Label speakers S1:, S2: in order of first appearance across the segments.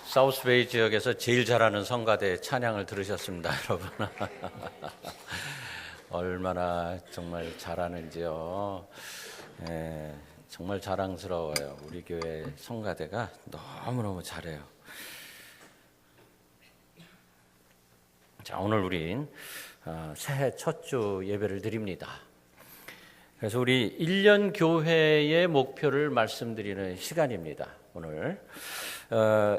S1: 사우스베이 지역에서 제일 잘하는 성가대 찬양을 들으셨습니다, 여러분. 얼마나 정말 잘하는지요. 정말 자랑스러워요. 우리 교회 성가대가 너무너무 잘해요. 자, 오늘 우린 새해 첫 주 예배를 드립니다. 그래서 우리 1년 교회의 목표를 말씀드리는 시간입니다. 오늘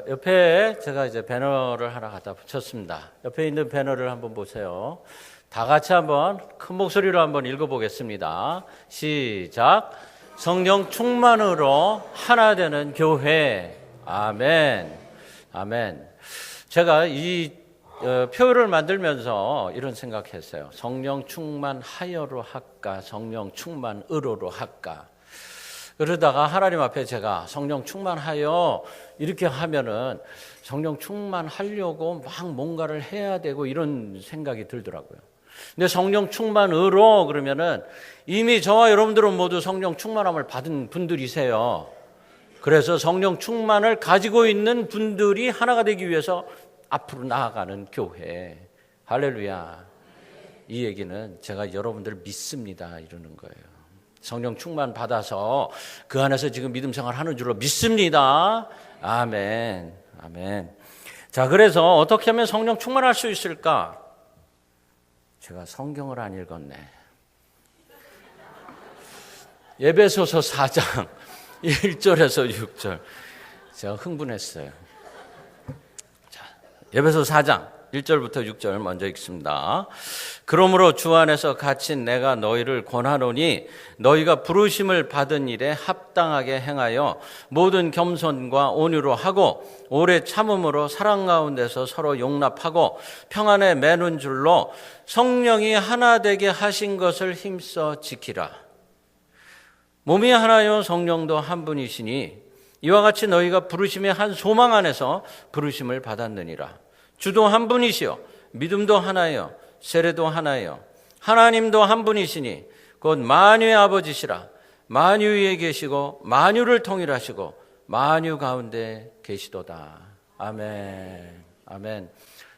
S1: 옆에 제가 이제 배너를 하나 갖다 붙였습니다. 옆에 있는 배너를 한번 보세요. 다 같이 한번 큰 목소리로 한번 읽어보겠습니다. 시작. 성령 충만으로 하나 되는 교회. 아멘. 아멘. 제가 이 표를 만들면서 이런 생각했어요. 성령 충만하여로 할까, 성령 충만으로로 할까. 그러다가 하나님 앞에 제가 성령 충만하여 이렇게 하면은 성령 충만하려고 막 뭔가를 해야 되고 이런 생각이 들더라고요. 근데 성령 충만으로 그러면은 이미 저와 여러분들은 모두 성령 충만함을 받은 분들이세요. 그래서 성령 충만을 가지고 있는 분들이 하나가 되기 위해서 앞으로 나아가는 교회. 할렐루야. 이 얘기는 제가 여러분들 믿습니다 이러는 거예요. 성령 충만 받아서 그 안에서 지금 믿음 생활 하는 줄로 믿습니다. 아멘. 아멘. 자, 그래서 어떻게 하면 성령 충만할 수 있을까? 제가 성경을 안 읽었네. 에베소서 4장 1절에서 6절. 제가 흥분했어요. 자, 에베소 4장 1절부터 6절 먼저 읽습니다. 그러므로 주 안에서 갇힌 내가 너희를 권하노니 너희가 부르심을 받은 일에 합당하게 행하여 모든 겸손과 온유로 하고 오래 참음으로 사랑 가운데서 서로 용납하고 평안에 매는 줄로 성령이 하나 되게 하신 것을 힘써 지키라. 몸이 하나요 성령도 한 분이시니 이와 같이 너희가 부르심의 한 소망 안에서 부르심을 받았느니라. 주도 한 분이시요 믿음도 하나요 세례도 하나요 하나님도 한 분이시니 곧 만유의 아버지시라. 만유 위에 계시고 만유를 통일하시고 만유 가운데 계시도다. 아멘. 아멘.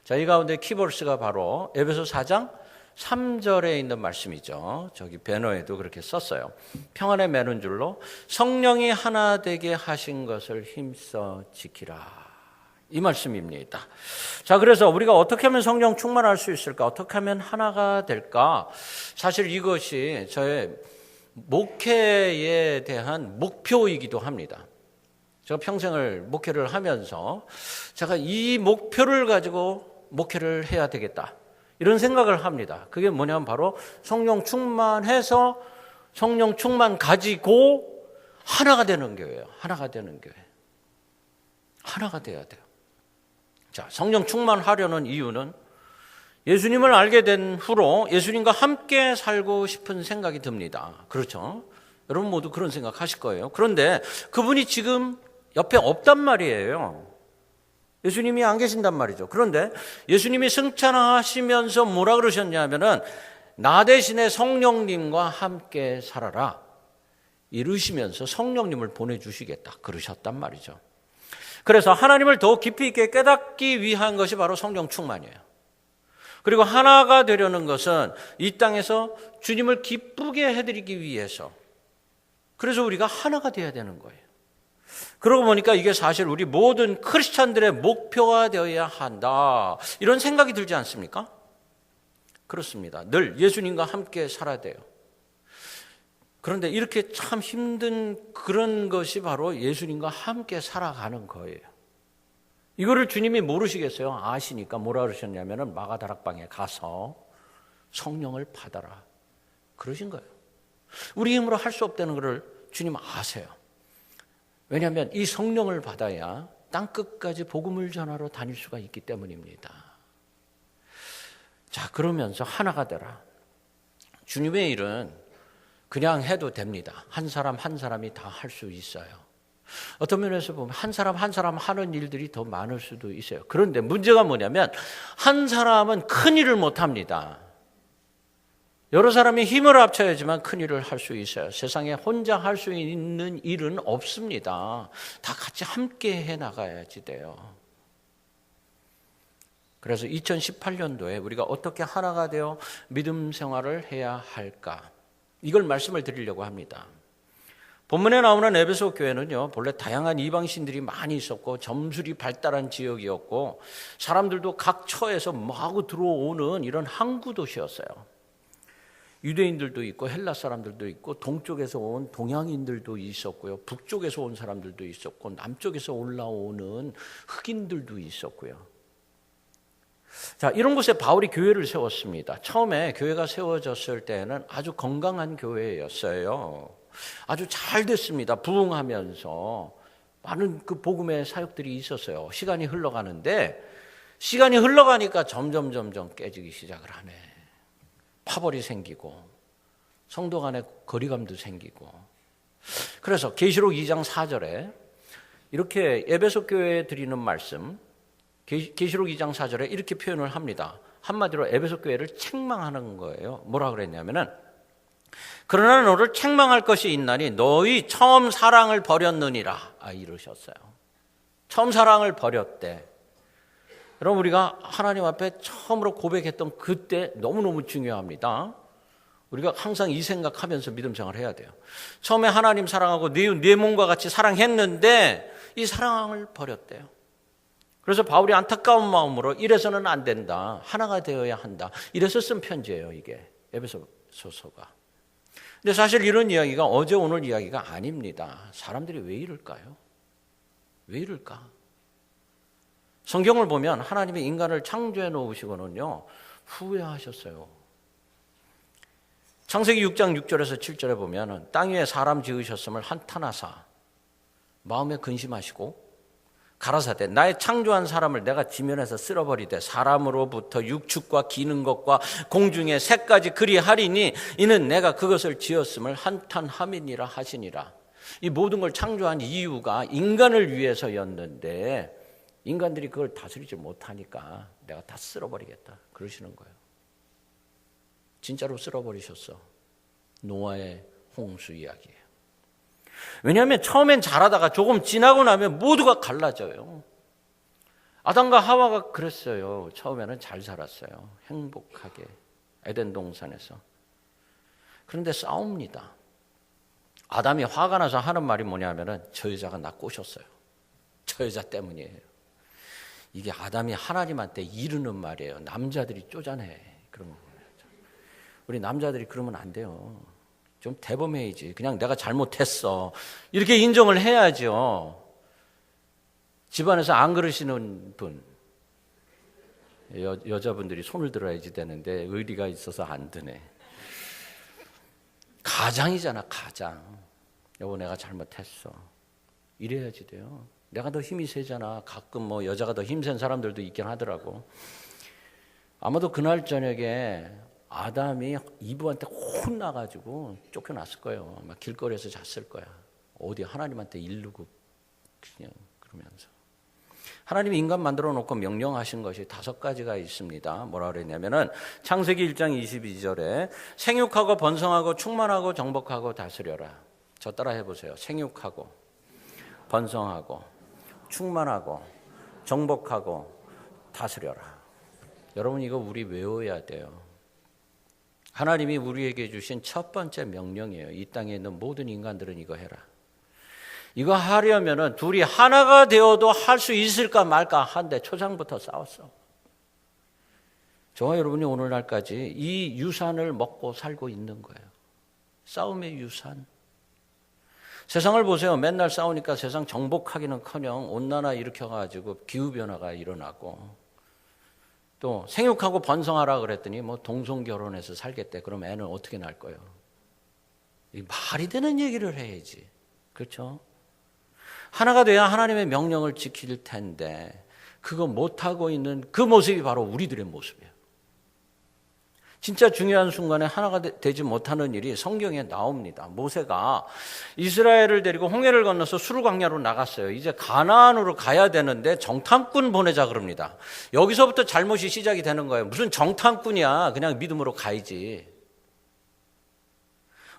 S1: 자, 이 가운데 키버스가 바로 에베소 4장 3절에 있는 말씀이죠. 저기 배너에도 그렇게 썼어요. 평안에 매는 줄로 성령이 하나 되게 하신 것을 힘써 지키라. 이 말씀입니다. 자, 그래서 우리가 어떻게 하면 성령 충만할 수 있을까? 어떻게 하면 하나가 될까? 사실 이것이 저의 목회에 대한 목표이기도 합니다. 제가 평생을 목회를 하면서 제가 이 목표를 가지고 목회를 해야 되겠다. 이런 생각을 합니다. 그게 뭐냐면 바로 성령 충만해서 성령 충만 가지고 하나가 되는 교회예요. 하나가 되는 교회. 하나가 돼야 돼요. 자, 성령 충만하려는 이유는 예수님을 알게 된 후로 예수님과 함께 살고 싶은 생각이 듭니다. 그렇죠? 여러분 모두 그런 생각 하실 거예요. 그런데 그분이 지금 옆에 없단 말이에요. 예수님이 안 계신단 말이죠. 그런데 예수님이 승천하시면서 뭐라 그러셨냐면은 나 대신에 성령님과 함께 살아라. 이루시면서 성령님을 보내주시겠다. 그러셨단 말이죠. 그래서 하나님을 더 깊이 있게 깨닫기 위한 것이 바로 성령 충만이에요. 그리고 하나가 되려는 것은 이 땅에서 주님을 기쁘게 해드리기 위해서. 그래서 우리가 하나가 되어야 되는 거예요. 그러고 보니까 이게 사실 우리 모든 크리스찬들의 목표가 되어야 한다. 이런 생각이 들지 않습니까? 그렇습니다. 늘 예수님과 함께 살아야 돼요. 그런데 이렇게 참 힘든 그런 것이 바로 예수님과 함께 살아가는 거예요. 이거를 주님이 모르시겠어요? 아시니까 뭐라 그러셨냐면은 마가다락방에 가서 성령을 받아라. 그러신 거예요. 우리 힘으로 할 수 없다는 것을 주님 아세요. 왜냐하면 이 성령을 받아야 땅끝까지 복음을 전하러 다닐 수가 있기 때문입니다. 자, 그러면서 하나가 되라. 주님의 일은 그냥 해도 됩니다. 한 사람 한 사람이 다 할 수 있어요. 어떤 면에서 보면 한 사람 한 사람 하는 일들이 더 많을 수도 있어요. 그런데 문제가 뭐냐면 한 사람은 큰 일을 못합니다. 여러 사람이 힘을 합쳐야지만 큰 일을 할 수 있어요. 세상에 혼자 할 수 있는 일은 없습니다. 다 같이 함께 해나가야지 돼요. 그래서 2018년도에 우리가 어떻게 하나가 되어 믿음 생활을 해야 할까? 이걸 말씀을 드리려고 합니다. 본문에 나오는 에베소 교회는요, 본래 다양한 이방신들이 많이 있었고 점술이 발달한 지역이었고 사람들도 각 처에서 마구 들어오는 이런 항구 도시였어요. 유대인들도 있고 헬라 사람들도 있고 동쪽에서 온 동양인들도 있었고요. 북쪽에서 온 사람들도 있었고 남쪽에서 올라오는 흑인들도 있었고요. 자, 이런 곳에 바울이 교회를 세웠습니다. 처음에 교회가 세워졌을 때는 아주 건강한 교회였어요. 아주 잘 됐습니다. 부흥하면서 많은 그 복음의 사역들이 있었어요. 시간이 흘러가는데 시간이 흘러가니까 점점 깨지기 시작을 하네. 파벌이 생기고 성도 간의 거리감도 생기고. 그래서 계시록 2장 4절에 이렇게 에베소 교회에 드리는 말씀, 계시록 2장 4절에 이렇게 표현을 합니다. 한마디로 에베소 교회를 책망하는 거예요. 뭐라 그랬냐면은, 그러나 너를 책망할 것이 있나니 너희 처음 사랑을 버렸느니라. 이러셨어요. 처음 사랑을 버렸대. 여러분, 우리가 하나님 앞에 처음으로 고백했던 그때 너무너무 중요합니다. 우리가 항상 이 생각하면서 믿음 생활을 해야 돼요. 처음에 하나님 사랑하고 내 몸과 같이 사랑했는데 이 사랑을 버렸대요. 그래서 바울이 안타까운 마음으로 이래서는 안 된다. 하나가 되어야 한다. 이래서 쓴 편지예요, 이게. 에베소서가. 근데 사실 이런 이야기가 어제 오늘 이야기가 아닙니다. 사람들이 왜 이럴까요? 왜 이럴까? 성경을 보면 하나님이 인간을 창조해 놓으시고는요, 후회하셨어요. 창세기 6장 6절에서 7절에 보면 땅 위에 사람 지으셨음을 한탄하사 마음에 근심하시고 가라사대 나의 창조한 사람을 내가 지면에서 쓸어버리되 사람으로부터 육축과 기는 것과 공중의 새까지 그리하리니 이는 내가 그것을 지었음을 한탄함이니라 하시니라. 이 모든 걸 창조한 이유가 인간을 위해서였는데 인간들이 그걸 다스리지 못하니까 내가 다 쓸어버리겠다 그러시는 거예요. 진짜로 쓸어버리셨어. 노아의 홍수 이야기예요. 왜냐하면 처음엔 잘하다가 조금 지나고 나면 모두가 갈라져요. 아담과 하와가 그랬어요. 처음에는 잘 살았어요. 행복하게 에덴 동산에서. 그런데 싸웁니다. 아담이 화가 나서 하는 말이 뭐냐면은 저 여자가 나 꼬셨어요. 저 여자 때문이에요. 이게 아담이 하나님한테 이르는 말이에요. 남자들이 쪼잔해. 그러면 우리 남자들이 그러면 안 돼요. 좀 대범해야지. 그냥 내가 잘못했어. 이렇게 인정을 해야죠. 집안에서 안 그러시는 분, 여자분들이 손을 들어야지 되는데 의리가 있어서 안 드네. 가장이잖아, 가장. 여보, 내가 잘못했어. 이래야지 돼요. 내가 더 힘이 세잖아. 가끔 뭐 여자가 더 힘센 사람들도 있긴 하더라고. 아마도 그날 저녁에 아담이 이브한테 혼나가지고 쫓겨났을 거예요. 막 길거리에서 잤을 거야. 어디 하나님한테 이르고 그냥 그러면서. 하나님이 인간 만들어 놓고 명령하신 것이 5가지가 있습니다. 뭐라 그랬냐면은 창세기 1장 22절에 생육하고 번성하고 충만하고 정복하고 다스려라. 저 따라 해보세요. 생육하고 번성하고 충만하고 정복하고 다스려라. 여러분, 이거 우리 외워야 돼요. 하나님이 우리에게 주신 첫 번째 명령이에요. 이 땅에 있는 모든 인간들은 이거 해라. 이거 하려면은 둘이 하나가 되어도 할 수 있을까 말까 한데 초장부터 싸웠어. 저와 여러분이 오늘날까지 이 유산을 먹고 살고 있는 거예요. 싸움의 유산. 세상을 보세요. 맨날 싸우니까 세상 정복하기는커녕 온난화 일으켜가지고 기후변화가 일어나고, 또 생육하고 번성하라 그랬더니 뭐 동성결혼해서 살겠대. 그럼 애는 어떻게 날 거예요? 말이 되는 얘기를 해야지. 그렇죠? 하나가 돼야 하나님의 명령을 지킬 텐데 그거 못하고 있는 그 모습이 바로 우리들의 모습이에요. 진짜 중요한 순간에 하나가 되지 못하는 일이 성경에 나옵니다. 모세가 이스라엘을 데리고 홍해를 건너서 수르 광야로 나갔어요. 이제 가나안으로 가야 되는데 정탐꾼 보내자 그럽니다. 여기서부터 잘못이 시작이 되는 거예요. 무슨 정탐꾼이야. 그냥 믿음으로 가야지.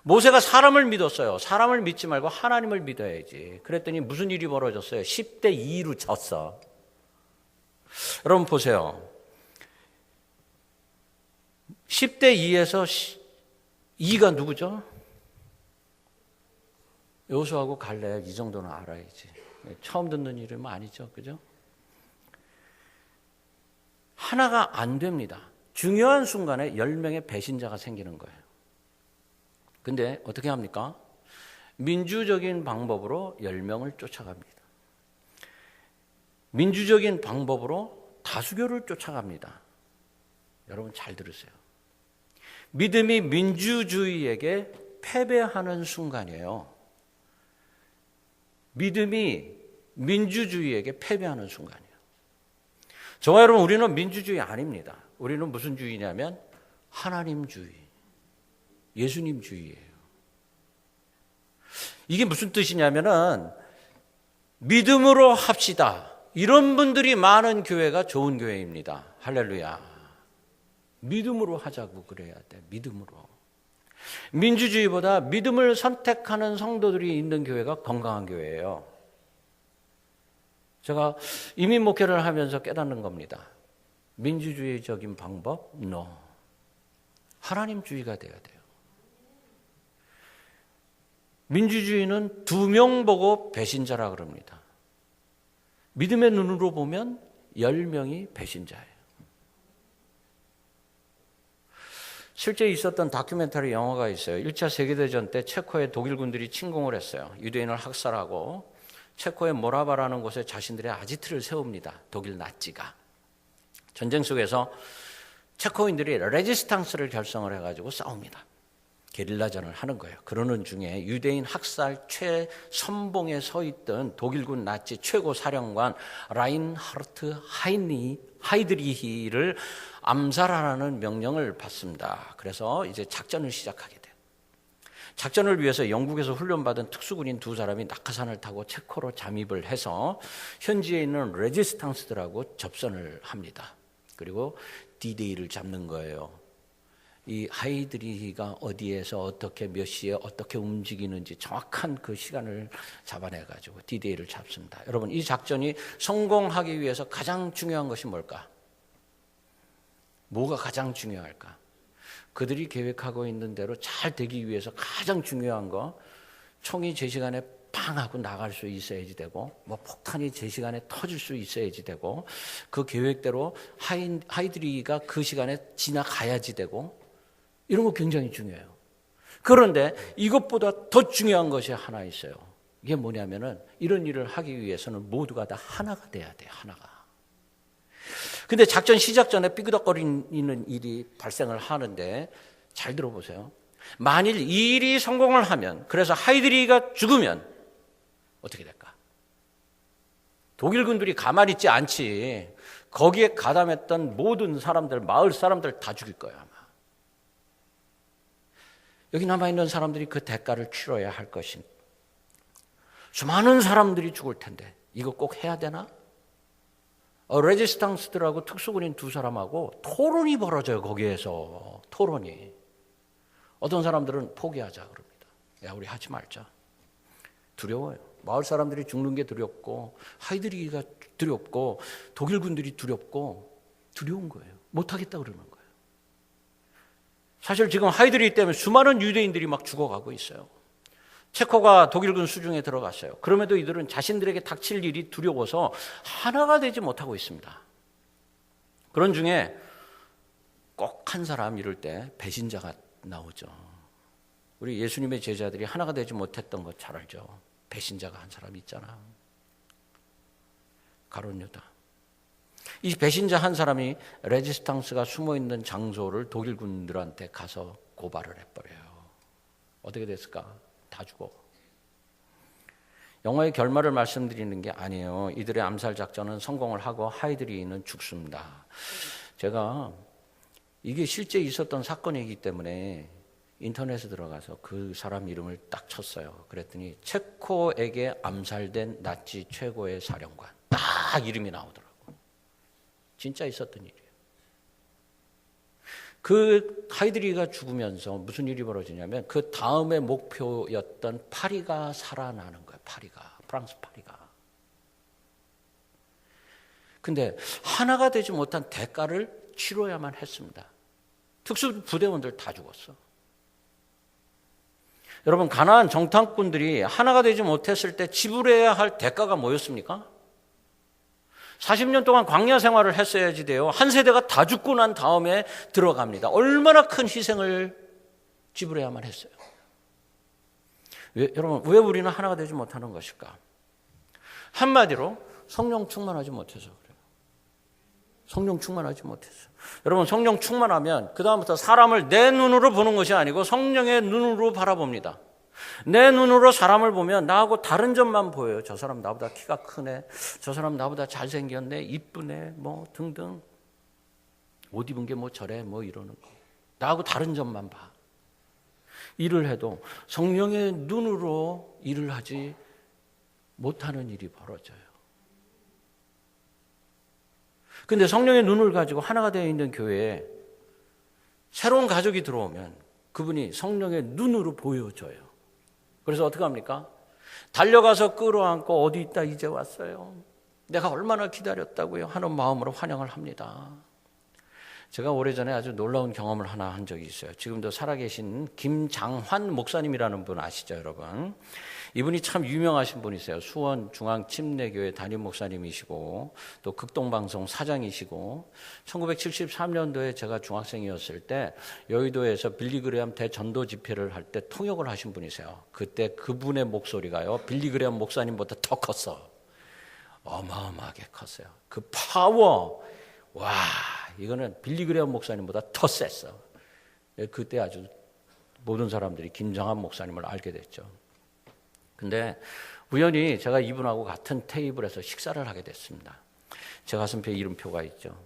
S1: 모세가 사람을 믿었어요. 사람을 믿지 말고 하나님을 믿어야지. 그랬더니 무슨 일이 벌어졌어요? 10대 2로 졌어. 여러분 보세요. 10대 2에서 2가 누구죠? 여호수아하고 갈렙, 이 정도는 알아야지. 처음 듣는 이름 아니죠, 그죠? 하나가 안 됩니다. 중요한 순간에 10명의 배신자가 생기는 거예요. 근데 어떻게 합니까? 민주적인 방법으로 10명을 쫓아갑니다. 민주적인 방법으로 다수교를 쫓아갑니다. 여러분 잘 들으세요. 믿음이 민주주의에게 패배하는 순간이에요. 믿음이 민주주의에게 패배하는 순간이에요. 저와 여러분, 우리는 민주주의 아닙니다. 우리는 무슨 주의냐면 하나님주의, 예수님주의예요. 이게 무슨 뜻이냐면은 믿음으로 합시다. 이런 분들이 많은 교회가 좋은 교회입니다. 할렐루야. 믿음으로 하자고 그래야 돼. 믿음으로. 민주주의보다 믿음을 선택하는 성도들이 있는 교회가 건강한 교회예요. 제가 이민 목회를 하면서 깨닫는 겁니다. 민주주의적인 방법? No. 하나님주의가 돼야 돼요. 민주주의는 2명 보고 배신자라 그럽니다. 믿음의 눈으로 보면 10명이 배신자예요. 실제 있었던 다큐멘터리 영화가 있어요. 1차 세계대전 때 체코에 독일군들이 침공을 했어요. 유대인을 학살하고 체코의 모라바라는 곳에 자신들의 아지트를 세웁니다. 독일 나치가. 전쟁 속에서 체코인들이 레지스탕스를 결성을 해가지고 싸웁니다. 게릴라전을 하는 거예요. 그러는 중에 유대인 학살 최선봉에 서 있던 독일군 나치 최고 사령관 라인하르트 하이드리히를 암살하라는 명령을 받습니다. 그래서 이제 작전을 시작하게 돼요. 작전을 위해서 영국에서 훈련받은 특수군인 2사람이 낙하산을 타고 체코로 잠입을 해서 현지에 있는 레지스탕스들하고 접선을 합니다. 그리고 D-Day를 잡는 거예요. 이 하이드리히가 어디에서 어떻게 몇 시에 어떻게 움직이는지 정확한 그 시간을 잡아내가지고 D-Day를 잡습니다. 여러분, 이 작전이 성공하기 위해서 가장 중요한 것이 뭘까? 뭐가 가장 중요할까? 그들이 계획하고 있는 대로 잘 되기 위해서 가장 중요한 거, 총이 제 시간에 팡 하고 나갈 수 있어야지 되고, 뭐 폭탄이 제 시간에 터질 수 있어야지 되고, 그 계획대로 하이드리히가 그 시간에 지나가야지 되고, 이런 거 굉장히 중요해요. 그런데 이것보다 더 중요한 것이 하나 있어요. 이게 뭐냐면은 이런 일을 하기 위해서는 모두가 다 하나가 돼야 돼요. 하나가. 근데 작전 시작 전에 삐그덕거리는 일이 발생을 하는데 잘 들어보세요. 만일 이 일이 성공을 하면, 그래서 하이드리히가 죽으면 어떻게 될까? 독일군들이 가만히 있지 않지. 거기에 가담했던 모든 사람들, 마을 사람들 다 죽일 거야 아마. 여기 남아있는 사람들이 그 대가를 치러야 할 것인, 수많은 사람들이 죽을 텐데 이거 꼭 해야 되나? 레지스탕스들하고 특수군인 2사람하고 토론이 벌어져요. 거기에서 토론이. 어떤 사람들은 포기하자 그럽니다. 야, 우리 하지 말자. 두려워요. 마을 사람들이 죽는 게 두렵고 하이드리히가 두렵고 독일군들이 두렵고 두려운 거예요. 못하겠다 그러는 거예요. 사실 지금 하이드리히 때문에 수많은 유대인들이 막 죽어가고 있어요. 체코가 독일군 수중에 들어갔어요. 그럼에도 이들은 자신들에게 닥칠 일이 두려워서 하나가 되지 못하고 있습니다. 그런 중에 꼭 한 사람 이럴 때 배신자가 나오죠. 우리 예수님의 제자들이 하나가 되지 못했던 거 잘 알죠. 배신자가 한 사람 있잖아. 가룟 유다. 이 배신자 한 사람이 레지스탕스가 숨어있는 장소를 독일군들한테 가서 고발을 해버려요. 어떻게 됐을까? 다 죽어. 영화의 결말을 말씀드리는 게 아니에요. 이들의 암살 작전은 성공을 하고 하이드리히는 죽습니다. 제가 이게 실제 있었던 사건이기 때문에 인터넷에 들어가서 그 사람 이름을 딱 쳤어요. 그랬더니 체코에게 암살된 나치 최고의 사령관, 딱 이름이 나오더라고요. 진짜 있었던 일이에요. 그 하이드리히가 죽으면서 무슨 일이 벌어지냐면 그 다음의 목표였던 파리가 살아나는 거예요. 파리가, 프랑스 파리가. 근데 하나가 되지 못한 대가를 치러야만 했습니다. 특수부대원들 다 죽었어. 여러분, 가나안 정탐꾼들이 하나가 되지 못했을 때 지불해야 할 대가가 뭐였습니까? 40년 동안 광야 생활을 했어야지 돼요. 한 세대가 다 죽고 난 다음에 들어갑니다. 얼마나 큰 희생을 지불해야만 했어요. 여러분, 왜 우리는 하나가 되지 못하는 것일까? 한마디로 성령 충만하지 못해서 그래요. 성령 충만하지 못해서. 여러분, 성령 충만하면 그 다음부터 사람을 내 눈으로 보는 것이 아니고 성령의 눈으로 바라봅니다. 내 눈으로 사람을 보면 나하고 다른 점만 보여요. 저 사람 나보다 키가 크네, 저 사람 나보다 잘생겼네, 이쁘네, 뭐 등등. 옷 입은 게 뭐 저래, 뭐 이러는 거. 나하고 다른 점만 봐. 일을 해도 성령의 눈으로 일을 하지 못하는 일이 벌어져요. 근데 성령의 눈을 가지고 하나가 되어 있는 교회에 새로운 가족이 들어오면 그분이 성령의 눈으로 보여줘요. 그래서 어떻게 합니까? 달려가서 끌어안고 어디 있다 이제 왔어요. 내가 얼마나 기다렸다고요 하는 마음으로 환영을 합니다. 제가 오래전에 아주 놀라운 경험을 하나 한 적이 있어요. 지금도 살아계신 김장환 목사님이라는 분 아시죠, 여러분? 이분이 참 유명하신 분이세요. 수원 중앙침례교회 담임 목사님이시고 또 극동방송 사장이시고 1973년도에 제가 중학생이었을 때 여의도에서 빌리그레암 대전도 집회를 할 때 통역을 하신 분이세요. 그때 그분의 목소리가요, 빌리그레암 목사님보다 더 컸어. 어마어마하게 컸어요. 그 파워, 와, 이거는 빌리그레암 목사님보다 더 셌어. 그때 아주 모든 사람들이 김장한 목사님을 알게 됐죠. 근데 우연히 제가 이분하고 같은 테이블에서 식사를 하게 됐습니다. 제 가슴표에 이름표가 있죠.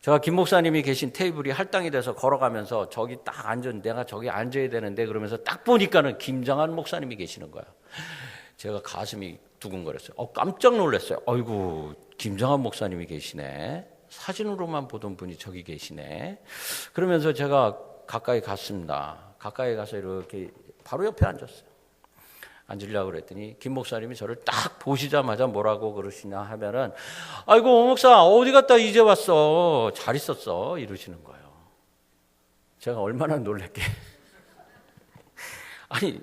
S1: 제가 김 목사님이 계신 테이블이 할당이 돼서 걸어가면서 저기 딱 앉았는데 내가 저기 앉아야 되는데 그러면서 딱 보니까는 김장한 목사님이 계시는 거야. 제가 가슴이 두근거렸어요. 깜짝 놀랐어요. 아이고, 김장한 목사님이 계시네. 사진으로만 보던 분이 저기 계시네. 그러면서 제가 가까이 갔습니다. 가까이 가서 이렇게 바로 옆에 앉았어요. 앉으려고 그랬더니 김 목사님이 저를 딱 보시자마자 뭐라고 그러시냐 하면은, 아이고, 오 목사 어디 갔다 이제 왔어. 잘 있었어. 이러시는 거예요. 제가 얼마나 놀랄게. 아니,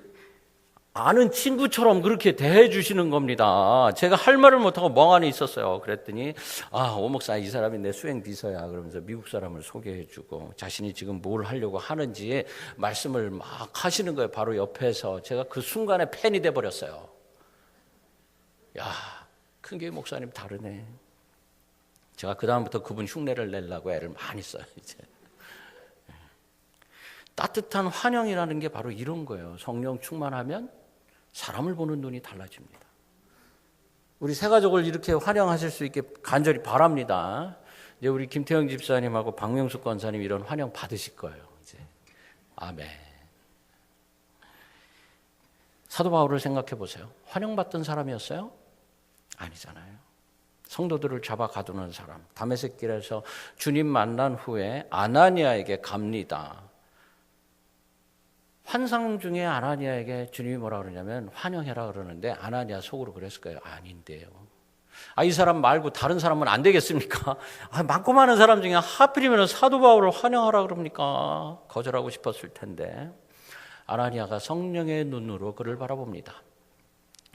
S1: 아는 친구처럼 그렇게 대해 주시는 겁니다. 제가 할 말을 못하고 멍하니 있었어요. 그랬더니 오 목사, 이 사람이 내 수행 비서야. 그러면서 미국 사람을 소개해 주고 자신이 지금 뭘 하려고 하는지 말씀을 막 하시는 거예요. 바로 옆에서. 제가 그 순간에 팬이 돼 버렸어요. 야, 큰교회 목사님 다르네. 제가 그 다음부터 그분 흉내를 내려고 애를 많이 써요. 이제 따뜻한 환영이라는 게 바로 이런 거예요. 성령 충만하면 사람을 보는 눈이 달라집니다. 우리 새 가족을 이렇게 환영하실 수 있게 간절히 바랍니다. 이제 우리 김태형 집사님하고 박명숙 권사님 이런 환영 받으실 거예요. 이제 아멘. 사도 바울을 생각해 보세요. 환영받던 사람이었어요? 아니잖아요. 성도들을 잡아 가두는 사람. 다메섹 길에서 주님 만난 후에 아나니아에게 갑니다. 환상 중에 아나니아에게 주님이 뭐라 그러냐면 환영해라 그러는데 아나니아 속으로 그랬을 거예요. 아닌데요. 이 사람 말고 다른 사람은 안 되겠습니까? 많고 많은 사람 중에 하필이면 사도 바울을 환영하라 그럽니까? 거절하고 싶었을 텐데 아나니아가 성령의 눈으로 그를 바라봅니다.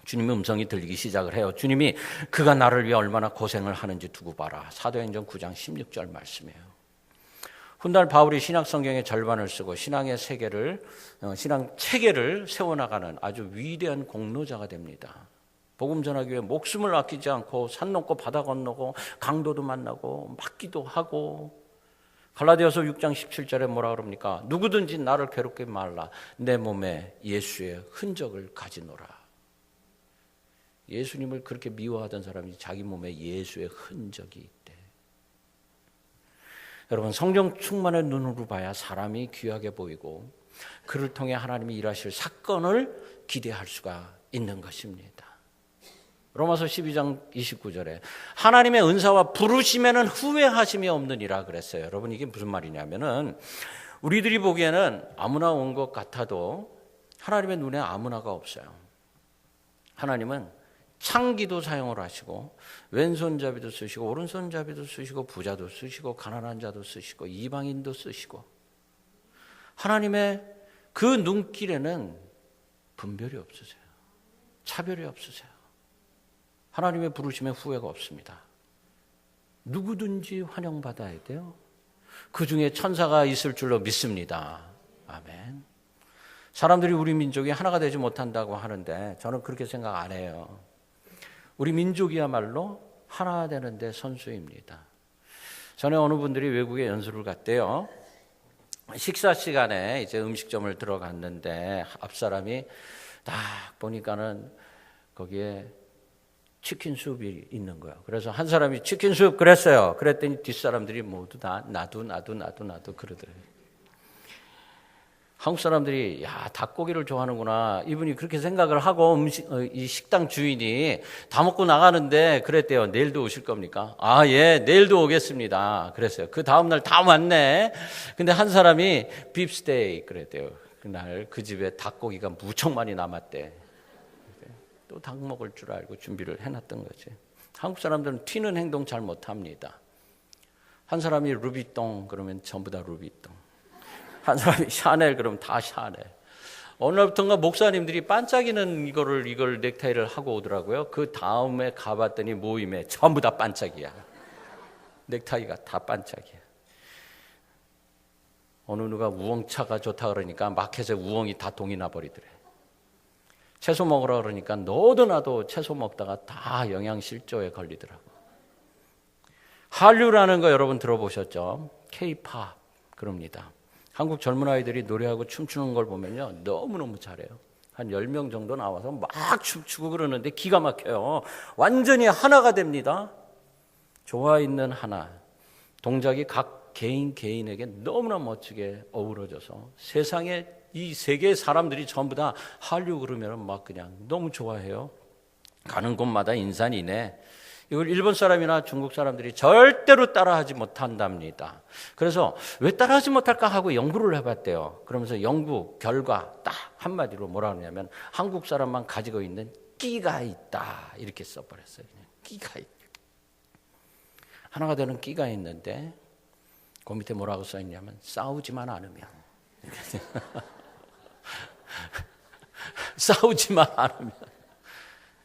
S1: 주님의 음성이 들리기 시작을 해요. 주님이 그가 나를 위해 얼마나 고생을 하는지 두고 봐라. 사도행전 9장 16절 말씀이에요. 훗날 바울이 신약 성경의 절반을 쓰고 신앙의 세계를, 신앙 체계를 세워나가는 아주 위대한 공로자가 됩니다. 복음 전하기 위해 목숨을 아끼지 않고 산 넘고 바다 건너고 강도도 만나고 맞기도 하고. 갈라디아서 6장 17절에 뭐라 그럽니까? 누구든지 나를 괴롭게 말라. 내 몸에 예수의 흔적을 가지노라. 예수님을 그렇게 미워하던 사람이 자기 몸에 예수의 흔적이 있대. 여러분, 성령 충만의 눈으로 봐야 사람이 귀하게 보이고 그를 통해 하나님이 일하실 사건을 기대할 수가 있는 것입니다. 로마서 12장 29절에 하나님의 은사와 부르심에는 후회하심이 없느니라 그랬어요. 여러분, 이게 무슨 말이냐면은 우리들이 보기에는 아무나 온 것 같아도 하나님의 눈에 아무나가 없어요. 하나님은 창기도 사용을 하시고 왼손잡이도 쓰시고 오른손잡이도 쓰시고 부자도 쓰시고 가난한 자도 쓰시고 이방인도 쓰시고 하나님의 그 눈길에는 분별이 없으세요. 차별이 없으세요. 하나님의 부르심에 후회가 없습니다. 누구든지 환영받아야 돼요. 그 중에 천사가 있을 줄로 믿습니다. 아멘. 사람들이 우리 민족이 하나가 되지 못한다고 하는데 저는 그렇게 생각 안 해요. 우리 민족이야말로 하나 되는데 선수입니다. 전에 어느 분들이 외국에 연수를 갔대요. 식사 시간에 이제 음식점을 들어갔는데 앞 사람이 딱 보니까는 거기에 치킨 수프이 있는 거예요. 그래서 한 사람이 치킨 수프 그랬어요. 그랬더니 뒷사람들이 모두 다 나도 그러더래요. 한국 사람들이 야 닭고기를 좋아하는구나. 이분이 그렇게 생각을 하고 이 식당 주인이 다 먹고 나가는데 그랬대요. 내일도 오실 겁니까? 아, 예, 내일도 오겠습니다. 그랬어요. 그 다음날 다 왔네. 근데 한 사람이 빕스테이크 그랬대요. 그날 그 집에 닭고기가 무척 많이 남았대. 또 닭 먹을 줄 알고 준비를 해놨던 거지. 한국 사람들은 튀는 행동 잘 못합니다. 한 사람이 루비똥 그러면 전부 다 루비똥. 한 사람이 샤넬 그러면 다 샤넬. 어느 날부터인가 목사님들이 반짝이는 이걸 넥타이를 하고 오더라고요. 그 다음에 가봤더니 모임에 전부 다 반짝이야. 넥타이가 다 반짝이야. 어느 누가 우엉차가 좋다 그러니까 마켓에 우엉이 다 동이 나버리더래. 채소 먹으라 그러니까 너도 나도 채소 먹다가 다 영양실조에 걸리더라고. 한류라는 거 여러분 들어보셨죠? K-팝 그럽니다. 한국 젊은 아이들이 노래하고 춤추는 걸 보면요 너무너무 잘해요. 한 10명 정도 나와서 막 춤추고 그러는데 기가 막혀요. 완전히 하나가 됩니다. 좋아 있는 하나. 동작이 각 개인에게 너무나 멋지게 어우러져서 세상에 이 세계의 사람들이 전부 다 한류 그러면 막 그냥 너무 좋아해요. 가는 곳마다 인산이네. 이걸 일본 사람이나 중국 사람들이 절대로 따라하지 못한답니다. 그래서 왜 따라하지 못할까 하고 연구를 해봤대요. 그러면서 연구 결과 딱 한마디로 뭐라 하냐면 한국 사람만 가지고 있는 끼가 있다 이렇게 써버렸어요. 그냥 끼가 있다. 하나가 되는 끼가 있는데 그 밑에 뭐라고 써있냐면 싸우지만 않으면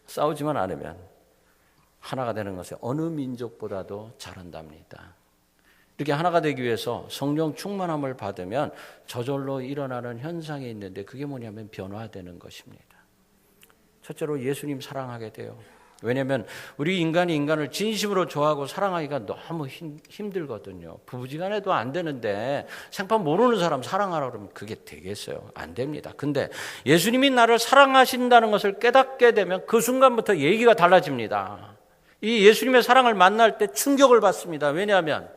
S1: 싸우지만 않으면 하나가 되는 것에 어느 민족보다도 잘한답니다. 이렇게 하나가 되기 위해서 성령 충만함을 받으면 저절로 일어나는 현상이 있는데 그게 뭐냐면 변화되는 것입니다. 첫째로 예수님 사랑하게 돼요. 왜냐하면 우리 인간이 인간을 진심으로 좋아하고 사랑하기가 너무 힘들거든요. 부부지간에도 안 되는데 생판 모르는 사람 사랑하라 그러면 그게 되겠어요? 안 됩니다. 근데 예수님이 나를 사랑하신다는 것을 깨닫게 되면 그 순간부터 얘기가 달라집니다. 이 예수님의 사랑을 만날 때 충격을 받습니다. 왜냐하면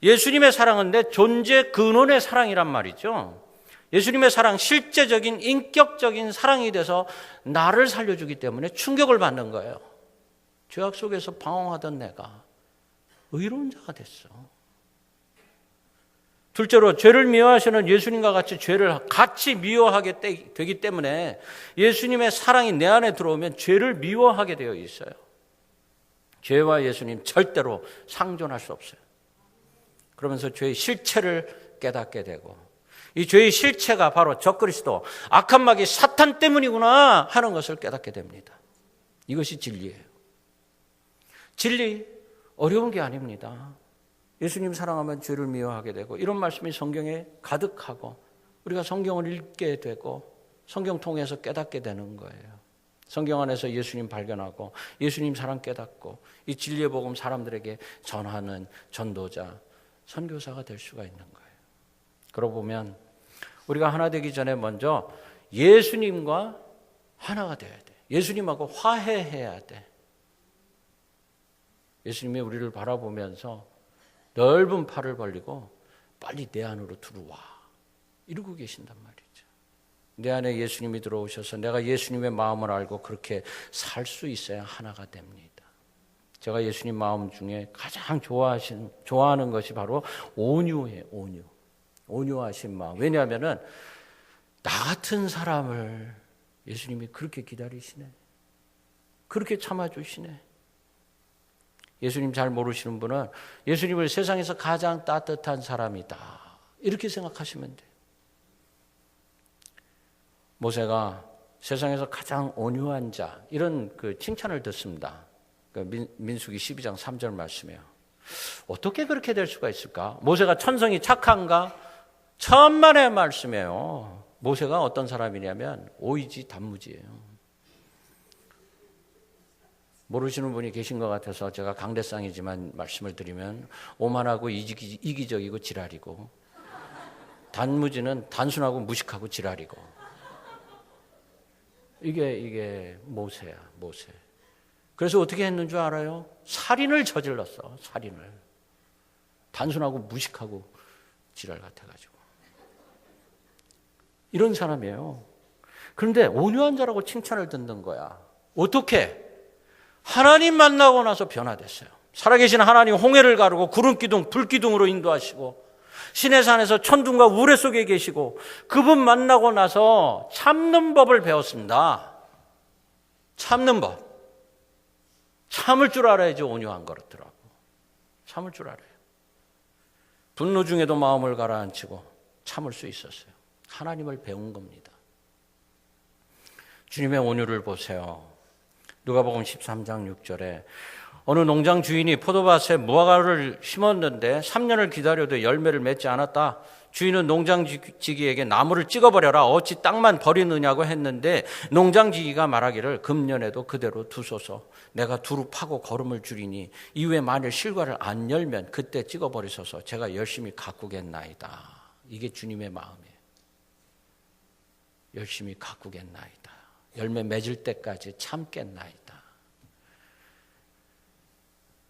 S1: 예수님의 사랑은 내 존재 근원의 사랑이란 말이죠. 예수님의 사랑, 실제적인 인격적인 사랑이 돼서 나를 살려주기 때문에 충격을 받는 거예요. 죄악 속에서 방황하던 내가 의로운 자가 됐어. 둘째로 죄를 미워하시는 예수님과 같이 죄를 같이 미워하게 되기 때문에 예수님의 사랑이 내 안에 들어오면 죄를 미워하게 되어 있어요. 죄와 예수님 절대로 상존할 수 없어요. 그러면서 죄의 실체를 깨닫게 되고 이 죄의 실체가 바로 적그리스도, 악한 마귀 사탄 때문이구나 하는 것을 깨닫게 됩니다. 이것이 진리예요. 진리 어려운 게 아닙니다. 예수님 사랑하면 죄를 미워하게 되고 이런 말씀이 성경에 가득하고 우리가 성경을 읽게 되고 성경 통해서 깨닫게 되는 거예요. 성경 안에서 예수님 발견하고 예수님 사랑 깨닫고 이 진리의 복음 사람들에게 전하는 전도자, 선교사가 될 수가 있는 거예요. 그러고 보면 우리가 하나 되기 전에 먼저 예수님과 하나가 되어야 돼. 예수님하고 화해해야 돼. 예수님이 우리를 바라보면서 넓은 팔을 벌리고 빨리 내 안으로 들어와 이러고 계신단 말이죠. 내 안에 예수님이 들어오셔서 내가 예수님의 마음을 알고 그렇게 살 수 있어야 하나가 됩니다. 제가 예수님 마음 중에 가장 좋아하는 것이 바로 온유예요. 온유하신 마음. 왜냐하면은 나 같은 사람을 예수님이 그렇게 기다리시네. 그렇게 참아주시네. 예수님 잘 모르시는 분은 예수님을 세상에서 가장 따뜻한 사람이다, 이렇게 생각하시면 돼요. 모세가 세상에서 가장 온유한 자, 이런 그 칭찬을 듣습니다. 민수기 12장 3절 말씀이에요. 어떻게 그렇게 될 수가 있을까? 모세가 천성이 착한가? 천만의 말씀이에요. 모세가 어떤 사람이냐면 오이지 단무지예요. 모르시는 분이 계신 것 같아서 제가 강대상이지만 말씀을 드리면, 오만하고 이기적이고 지랄이고, 단무지는 단순하고 무식하고 지랄이고, 이게 모세야, 모세. 그래서 어떻게 했는 줄 알아요? 살인을 저질렀어, 살인을. 단순하고 무식하고 지랄 같아가지고. 이런 사람이에요. 그런데 온유한 자라고 칭찬을 듣는 거야. 어떻게? 하나님 만나고 나서 변화됐어요. 살아계신 하나님 홍해를 가르고 구름기둥, 불기둥으로 인도하시고, 신의 산에서 천둥과 우레 속에 계시고, 그분 만나고 나서 참는 법을 배웠습니다. 참는 법. 참을 줄 알아야지 온유한 거라더라고. 참을 줄 알아요. 분노 중에도 마음을 가라앉히고 참을 수 있었어요. 하나님을 배운 겁니다. 주님의 온유를 보세요. 누가복음 13장 6절에 어느 농장 주인이 포도밭에 무화과를 심었는데 3년을 기다려도 열매를 맺지 않았다. 주인은 농장지기에게 나무를 찍어버려라, 어찌 땅만 버리느냐고 했는데 농장지기가 말하기를 금년에도 그대로 두소서. 내가 두루 파고 거름을 줄이니 이후에 만일 실과를 안 열면 그때 찍어버리소서. 제가 열심히 가꾸겠나이다. 이게 주님의 마음이에요. 열심히 가꾸겠나이다. 열매 맺을 때까지 참겠나이다.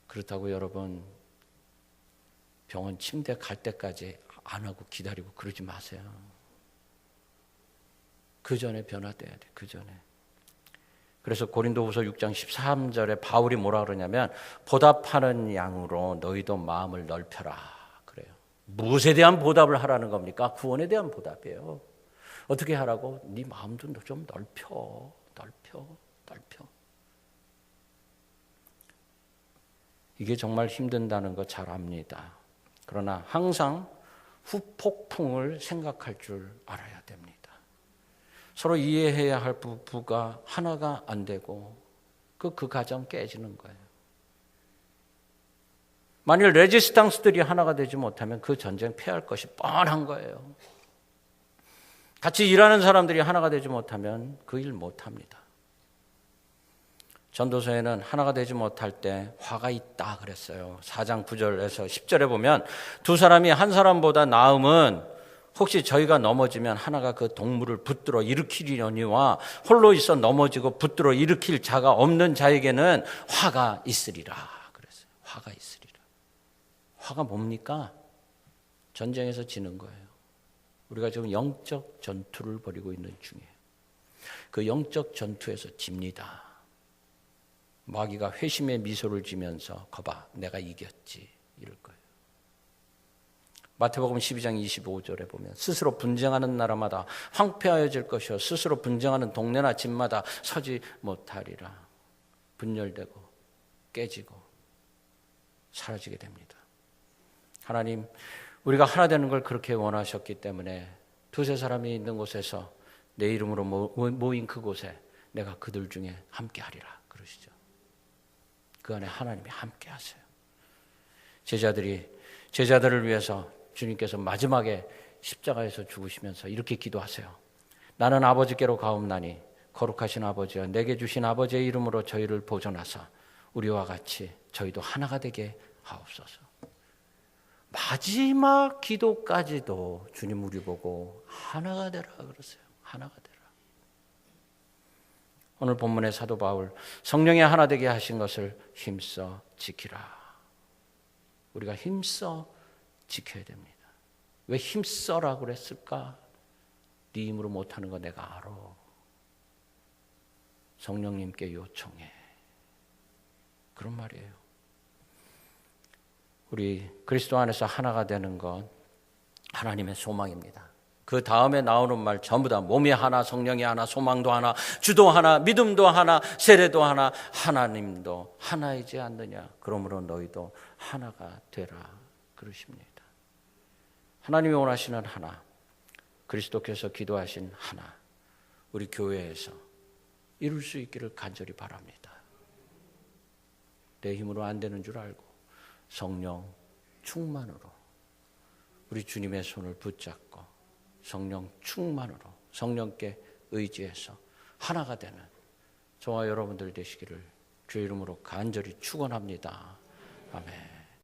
S1: 그렇다고 여러분 병원 침대 갈 때까지 안 하고 기다리고 그러지 마세요. 그 전에 변화돼야 돼. 그 전에. 그래서 고린도후서 6장 13절에 바울이 뭐라 그러냐면 보답하는 양으로 너희도 마음을 넓혀라 그래요. 무엇에 대한 보답을 하라는 겁니까? 구원에 대한 보답이에요. 어떻게 하라고? 네 마음도 좀 넓혀. 이게 정말 힘든다는 거 잘 압니다. 그러나 항상 후폭풍을 생각할 줄 알아야 됩니다. 서로 이해해야 할 부부가 하나가 안 되고 그 가정 깨지는 거예요. 만일 레지스탕스들이 하나가 되지 못하면 그 전쟁 패할 것이 뻔한 거예요. 같이 일하는 사람들이 하나가 되지 못하면 그 일 못합니다. 전도서에는 하나가 되지 못할 때 화가 있다 그랬어요. 4장 9절에서 10절에 보면 두 사람이 한 사람보다 나음은 혹시 저희가 넘어지면 하나가 그 동물을 붙들어 일으키려니와 홀로 있어 넘어지고 붙들어 일으킬 자가 없는 자에게는 화가 있으리라 그랬어요. 화가 있으리라. 화가 뭡니까? 전쟁에서 지는 거예요. 우리가 지금 영적 전투를 벌이고 있는 중이에요. 그 영적 전투에서 집니다. 마귀가 회심의 미소를 지면서 거봐 내가 이겼지 이럴 거예요. 마태복음 12장 25절에 보면 스스로 분쟁하는 나라마다 황폐하여질 것이요 스스로 분쟁하는 동네나 집마다 서지 못하리라. 분열되고 깨지고 사라지게 됩니다. 하나님 우리가 하나 되는 걸 그렇게 원하셨기 때문에 두세 사람이 있는 곳에서 내 이름으로 모인 그곳에 내가 그들 중에 함께 하리라 그러시죠. 그 안에 하나님이 함께 하세요. 제자들을 위해서 주님께서 마지막에 십자가에서 죽으시면서 이렇게 기도하세요. 나는 아버지께로 가옵나니 거룩하신 아버지여 내게 주신 아버지의 이름으로 저희를 보존하사 우리와 같이 저희도 하나가 되게 하옵소서. 마지막 기도까지도 주님 우리 보고 하나가 되라 그러세요. 하나가 되라. 오늘 본문의 사도 바울 성령의 하나 되게 하신 것을 힘써 지키라. 우리가 힘써 지켜야 됩니다. 왜 힘써라고 그랬을까? 네 힘으로 못하는 거 내가 알아. 성령님께 요청해. 그런 말이에요. 우리 그리스도 안에서 하나가 되는 건 하나님의 소망입니다. 그 다음에 나오는 말 전부 다 몸이 하나, 성령이 하나, 소망도 하나, 주도 하나, 믿음도 하나, 세례도 하나, 하나님도 하나이지 않느냐. 그러므로 너희도 하나가 되라 그러십니다. 하나님이 원하시는 하나, 그리스도께서 기도하신 하나, 우리 교회에서 이룰 수 있기를 간절히 바랍니다. 내 힘으로 안 되는 줄 알고 성령 충만으로 우리 주님의 손을 붙잡고 성령 충만으로 성령께 의지해서 하나가 되는 저와 여러분들 되시기를 주의 이름으로 간절히 축원합니다. 아멘.